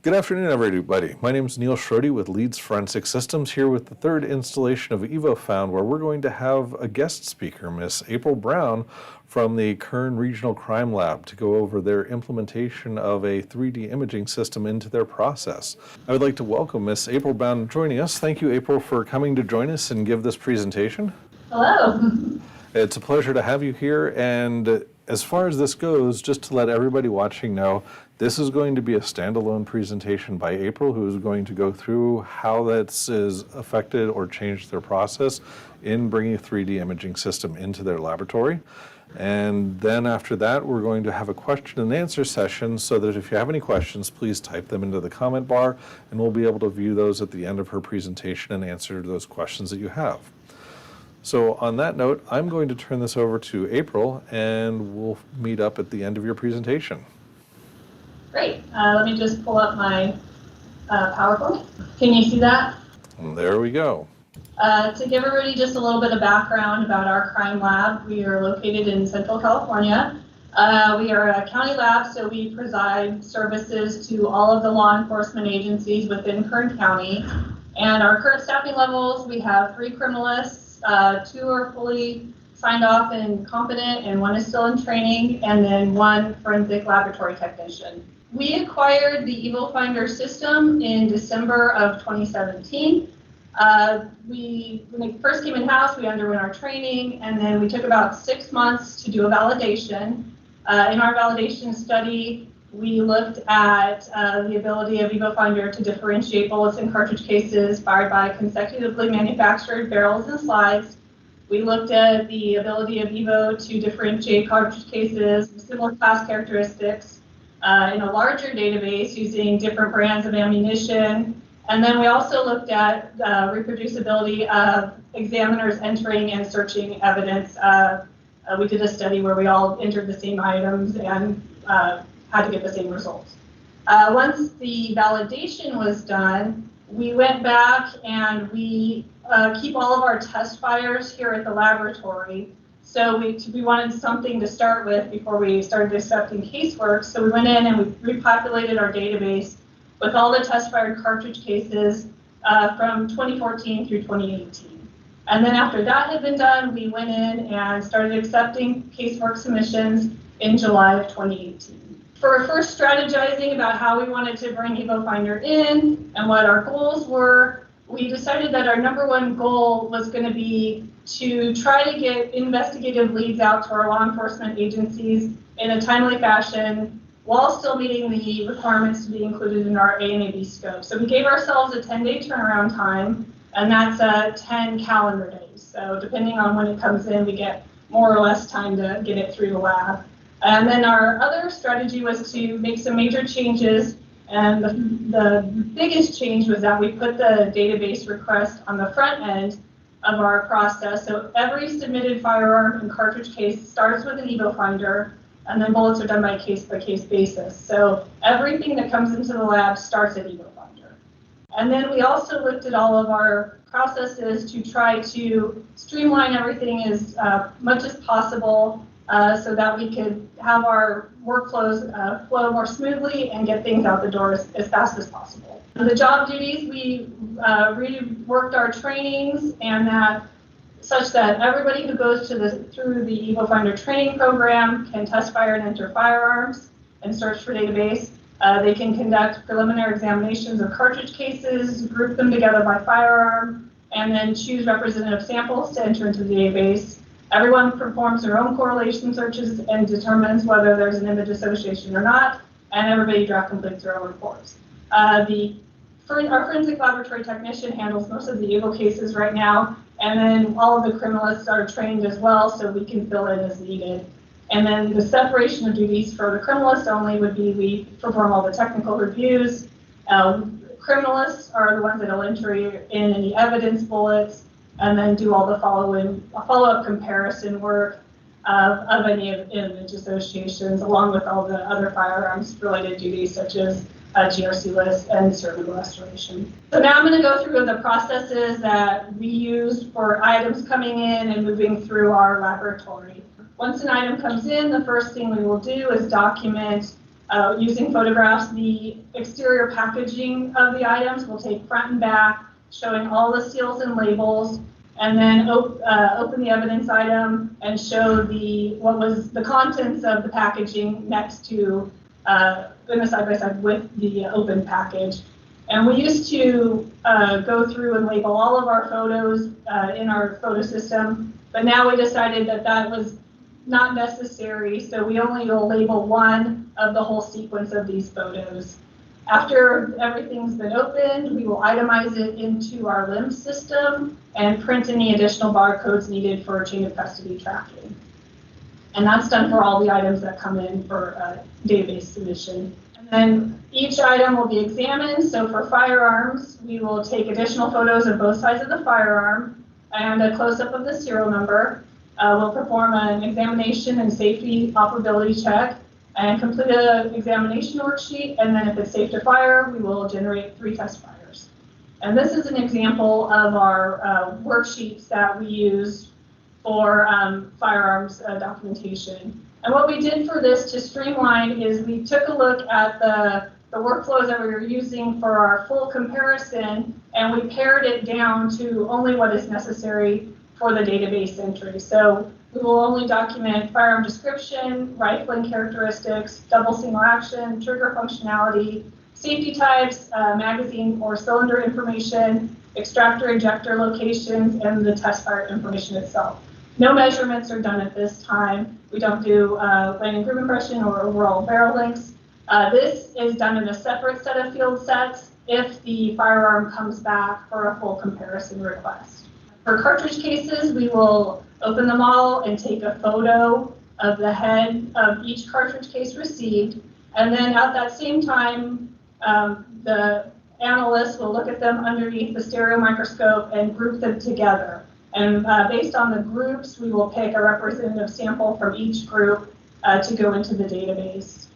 Good afternoon, everybody. My name is Neil Schrody with Leeds Forensic Systems, here with the third installation of Evofound, where we're going to have a guest speaker, Miss Apryl Brown from the Kern Regional Crime Lab, to go over their implementation of a 3D imaging system into their process. I would like to welcome Miss Apryl Brown joining us. Thank you, Apryl, for coming to join us and give this presentation. Hello. It's a pleasure to have you here, and as far as this goes, just to let everybody watching know, this is going to be a standalone presentation by Apryl, who is going to go through how that is affected or changed their process in bringing a 3D imaging system into their laboratory. And then after that, we're going to have a question and answer session, so that if you have any questions, please type them into the comment bar, and we'll be able to view those at the end of her presentation and answer those questions that you have. So on that note, I'm going to turn this over to Apryl, and we'll meet up at the end of your presentation. Great. Let me just pull up my PowerPoint. Can you see that? And there we go. To give everybody just a little bit of background about our crime lab, we are located in Central California. We are a county lab, so we provide services to all of the law enforcement agencies within Kern County. And our current staffing levels, we have 3 criminalists. 2 are fully signed off and competent, and 1 is still in training, and then 1 forensic laboratory technician. We acquired the Evofinder system in December of 2017. When it first came in-house, we underwent our training, and then we took about 6 months to do a validation. In our validation study, we looked at the ability of Evofinder to differentiate bullets and cartridge cases fired by consecutively manufactured barrels and slides. We looked at the ability of Evo to differentiate cartridge cases with similar class characteristics in a larger database using different brands of ammunition. And then we also looked at reproducibility of examiners entering and searching evidence. We did a study where we all entered the same items and had to get the same results. Once the validation was done, we went back and we keep all of our test fires here at the laboratory. So we wanted something to start with before we started accepting casework. So we went in and we repopulated our database with all the test fired cartridge cases from 2014 through 2018. And then after that had been done, we went in and started accepting casework submissions in July of 2018. For first strategizing about how we wanted to bring Evofinder in and what our goals were, we decided that our #1 goal was going to be to try to get investigative leads out to our law enforcement agencies in a timely fashion while still meeting the requirements to be included in our A and AB scope. So we gave ourselves a 10-day turnaround time, and that's 10 calendar days. So depending on when it comes in, we get more or less time to get it through the lab. And then our other strategy was to make some major changes, and the biggest change was that we put the database request on the front end of our process. So every submitted firearm and cartridge case starts with an Evofinder, and then bullets are done by case-by-case basis. So everything that comes into the lab starts at Evofinder. And then we also looked at all of our processes to try to streamline everything as much as possible, so that we could have our workflows flow more smoothly and get things out the door as fast as possible. The job duties, we reworked our trainings and that such that everybody who goes through the Evofinder training program can test fire and enter firearms and search for database. They can conduct preliminary examinations of cartridge cases, group them together by firearm, and then choose representative samples to enter into the database. Everyone performs their own correlation searches and determines whether there's an image association or not, and everybody draft completes their own reports. Our forensic laboratory technician handles most of the Evo cases right now, and then all of the criminalists are trained as well, so we can fill in as needed. And then the separation of duties for the criminalists only would be we perform all the technical reviews. Criminalists are the ones that will enter in any evidence bullets, and then do all the follow-up comparison work of any image associations, along with all the other firearms-related duties, such as GRC list and cervical restoration. So now I'm going to go through the processes that we used for items coming in and moving through our laboratory. Once an item comes in, the first thing we will do is document using photographs. The exterior packaging of the items will take front and back, showing all the seals and labels, and then open the evidence item and show what was the contents of the packaging next to in the side-by-side with the open package. And we used to go through and label all of our photos in our photo system, but now we decided that that was not necessary, so we only will label one of the whole sequence of these photos. After everything's been opened, we will itemize it into our LIMS system and print any additional barcodes needed for chain of custody tracking. And that's done for all the items that come in for database submission. And then each item will be examined. So for firearms, we will take additional photos of both sides of the firearm and a close-up of the serial number. We'll perform an examination and safety operability check and complete an examination worksheet, and then if it's safe to fire, we will generate 3 test fires. And this is an example of our worksheets that we use for firearms documentation. And what we did for this to streamline is we took a look at the workflows that we were using for our full comparison, and we pared it down to only what is necessary for the database entry. So we will only document firearm description, rifling characteristics, double single action, trigger functionality, safety types, magazine or cylinder information, extractor ejector locations, and the test fire information itself. No measurements are done at this time. We don't do landing group impression or overall barrel lengths. This is done in a separate set of field sets if the firearm comes back for a full comparison request. For cartridge cases, we will open them all and take a photo of the head of each cartridge case received. And then at that same time, the analyst will look at them underneath the stereo microscope and group them together. And based on the groups, we will pick a representative sample from each group to go into the database.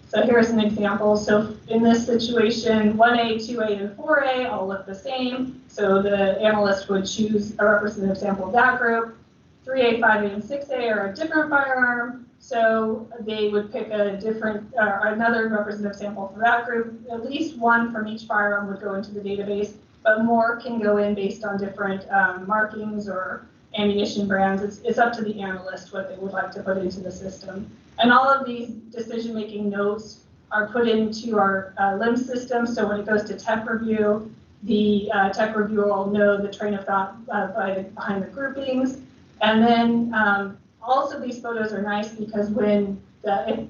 So here's an example. So in this situation, 1A, 2A, and 4A all look the same. So the analyst would choose a representative sample of that group. 3A, 5A, and 6A are a different firearm. So they would pick a different, another representative sample for that group. At least one from each firearm would go into the database, but more can go in based on different markings or ammunition brands. It's up to the analyst what they would like to put into the system. And all of these decision-making notes are put into our LIMS system. So when it goes to tech review, the tech reviewer will know the train of thought behind the groupings. And then also these photos are nice because when the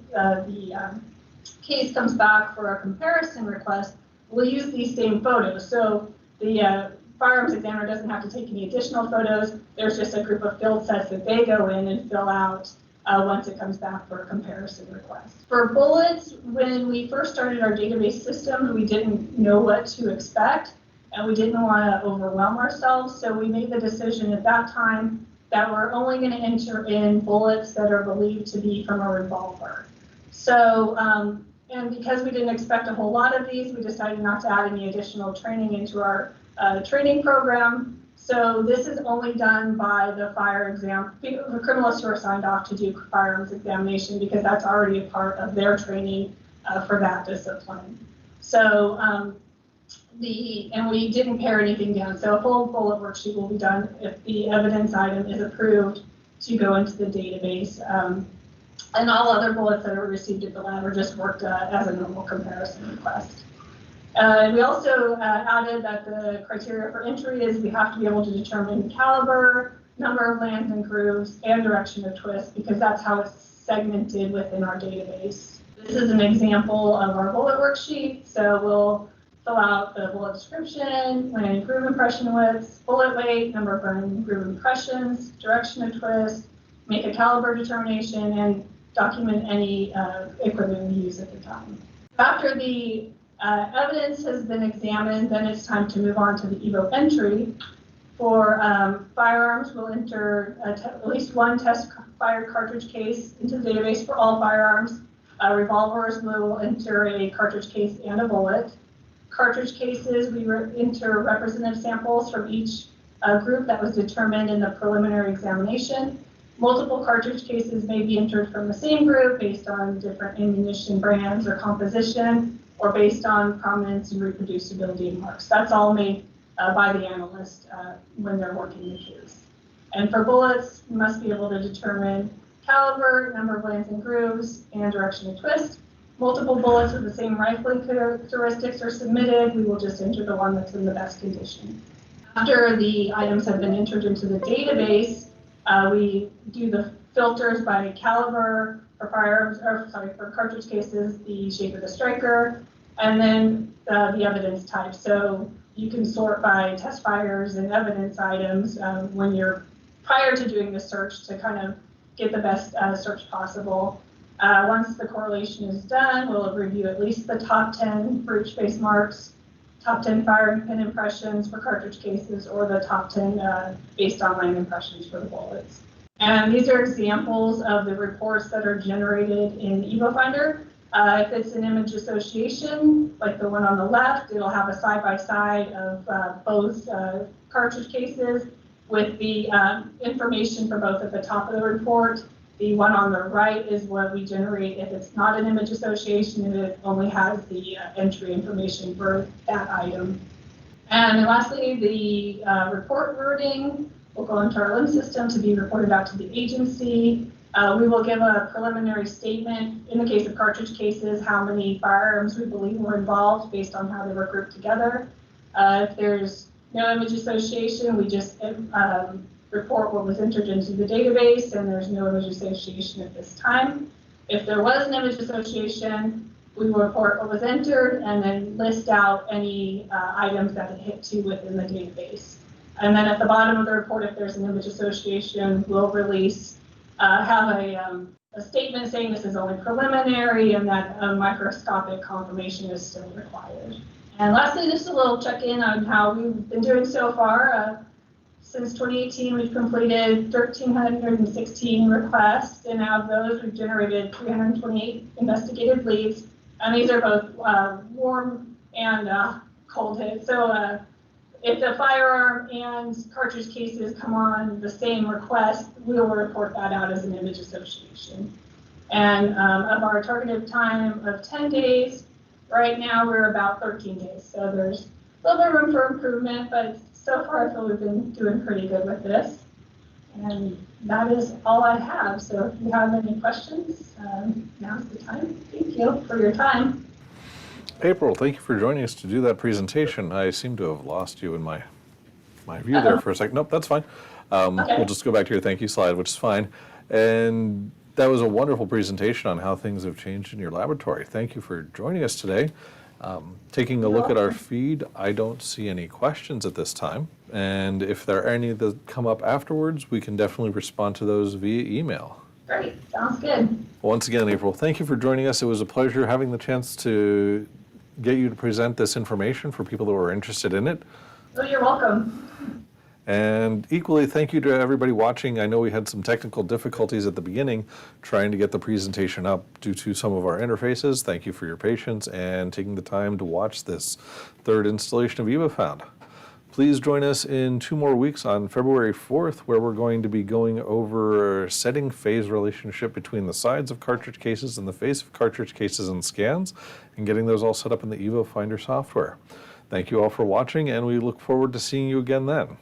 case comes back for a comparison request, we'll use these same photos. So the firearms examiner doesn't have to take any additional photos. There's just a group of field sets that they go in and fill out once it comes back for a comparison request. For bullets, when we first started our database system, we didn't know what to expect, and we didn't want to overwhelm ourselves, so we made the decision at that time that we're only going to enter in bullets that are believed to be from a revolver. So, and because we didn't expect a whole lot of these, we decided not to add any additional training into our training program. So this is only done by the the criminalists who are signed off to do firearms examination because that's already a part of their training for that discipline. So and we didn't pare anything down. So a full bullet worksheet will be done if the evidence item is approved to go into the database. And all other bullets that are received at the lab are just worked as a normal comparison request. We also added that the criteria for entry is we have to be able to determine caliber, number of lands and grooves, and direction of twist, because that's how it's segmented within our database. This is an example of our bullet worksheet. So we'll fill out the bullet description, land and groove impression widths, bullet weight, number of burn and groove impressions, direction of twist, make a caliber determination, and document any equipment we use at the time. After the evidence has been examined, then it's time to move on to the Evo entry. For firearms, we'll enter at least one test fired cartridge case into the database for all firearms. Revolvers, we will enter a cartridge case and a bullet. Cartridge cases, we enter representative samples from each group that was determined in the preliminary examination. Multiple cartridge cases may be entered from the same group based on different ammunition brands or composition, or based on prominence and reproducibility marks. That's all made by the analyst when they're working the case. And for bullets, you must be able to determine caliber, number of lands and grooves, and direction of twist. Multiple bullets with the same rifling characteristics are submitted. We will just enter the one that's in the best condition. After the items have been entered into the database, we do the filters by caliber for firearms, or sorry, for cartridge cases, the shape of the striker, and then the evidence type. So you can sort by test fires and evidence items when you're prior to doing the search to kind of get the best search possible. Once the correlation is done, we'll review at least the top 10 breech-based marks, top 10 firing pin impressions for cartridge cases, or the top 10 based on line impressions for the bullets. And these are examples of the reports that are generated in Evofinder. If it's an image association, like the one on the left, it'll have a side-by-side of both cartridge cases with the information for both at the top of the report. The one on the right is what we generate if it's not an image association and it only has the entry information for that item. And lastly, the report wording will go into our LIMS system to be reported out to the agency. We will give a preliminary statement in the case of cartridge cases, how many firearms we believe were involved based on how they were grouped together. If there's no image association, we just report what was entered into the database, and there's no image association at this time. If there was an image association, we will report what was entered and then list out any items that it hit to within the database. And then at the bottom of the report, if there's an image association, we'll release, have a statement saying this is only preliminary and that a microscopic confirmation is still required. And lastly, just a little check-in on how we've been doing so far. Since 2018, we've completed 1,316 requests, and out of those, we've generated 328 investigative leads. And these are both warm and cold hits. So if the firearm and cartridge cases come on the same request, we will report that out as an image association. And of our targeted time of 10 days, right now we're about 13 days. So there's a little bit of room for improvement, but so far I feel we've been doing pretty good with this. And that is all I have. So if you have any questions, now's the time. Thank you for your time. April, thank you for joining us to do that presentation. I seem to have lost you in my view there for a second. Nope, that's fine. Okay. We'll just go back to your thank you slide, which is fine. And that was a wonderful presentation on how things have changed in your laboratory. Thank you for joining us today. Taking a look at our feed, I don't see any questions at this time. And if there are any that come up afterwards, we can definitely respond to those via email. Great, sounds good. Once again, April, thank you for joining us. It was a pleasure having the chance to get you to present this information for people that were interested in it. Oh, you're welcome. And equally, thank you to everybody watching. I know we had some technical difficulties at the beginning trying to get the presentation up due to some of our interfaces. Thank you for your patience and taking the time to watch this third installation of Evofound. Please join us in 2 more weeks on February 4th, where we're going to be going over setting phase relationship between the sides of cartridge cases and the face of cartridge cases and scans, and getting those all set up in the Evofinder software. Thank you all for watching, and we look forward to seeing you again then.